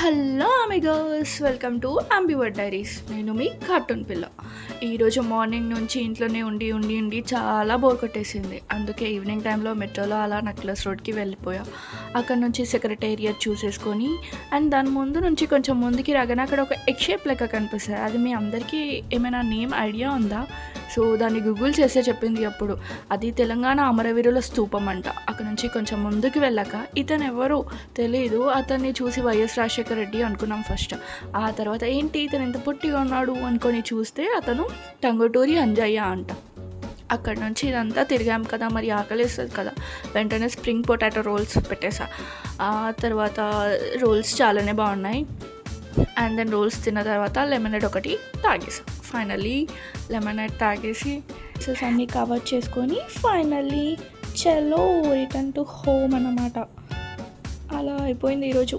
Hello amigos, welcome to Ambivert Diaries. నేను మీ cartoon పిల్ల. ఈరోజు మార్నింగ్ నుంచి ఇంట్లోనే ఉండి ఉండి ఉండి చాలా బోర్ కొట్టేసింది. అందుకే ఈవినింగ్ టైంలో మెట్రోలో అలా నక్లెస్ రోడ్కి వెళ్ళిపోయా. అక్కడ నుంచి సెక్రటేరియట్ చూసేసుకొని అండ్ దాని ముందు నుంచి కొంచెం ముందుకి రాగానే అక్కడ ఒక ఎగ్ షేప్ లెక్క కనిపిస్తుంది. అది మీ అందరికీ ఏమైనా నేమ్ ఐడియా ఉందా? సో దాన్ని గూగుల్ చేస్తే చెప్పింది అప్పుడు. అది తెలంగాణ అమరవీరుల స్తూపం అంట. అక్కడ నుంచి కొంచెం ముందుకు వెళ్ళాక ఇతను ఎవరో తెలియదు. అతన్ని చూసి వైఎస్ రాజశేఖర రెడ్డి అనుకున్నాం ఫస్ట్. ఆ తర్వాత ఏంటి ఇతను ఎంత పొట్టిగా ఉన్నాడు అనుకొని చూస్తే అతను టంగుటూరి అంజయ్య అంట. అక్కడ నుంచి ఇదంతా తిరిగాం కదా, మరి ఆకలిస్తుంది కదా, వెంటనే స్ప్రింగ్ పొటాటో రోల్స్ పెట్టేసా. ఆ తర్వాత రోల్స్ చాలానే బాగున్నాయి. అండ్ దెన్ రోల్స్ తిన్న తర్వాత లెమనేడ్ ఒకటి తాగేసాం. ఫైనల్లీ లెమనేడ్ తాగేసి అన్నీ కవర్ చేసుకొని ఫైనల్లీ చలో రిటర్న్ టు హోమ్ అన్నమాట. అలా అయిపోయింది ఈరోజు.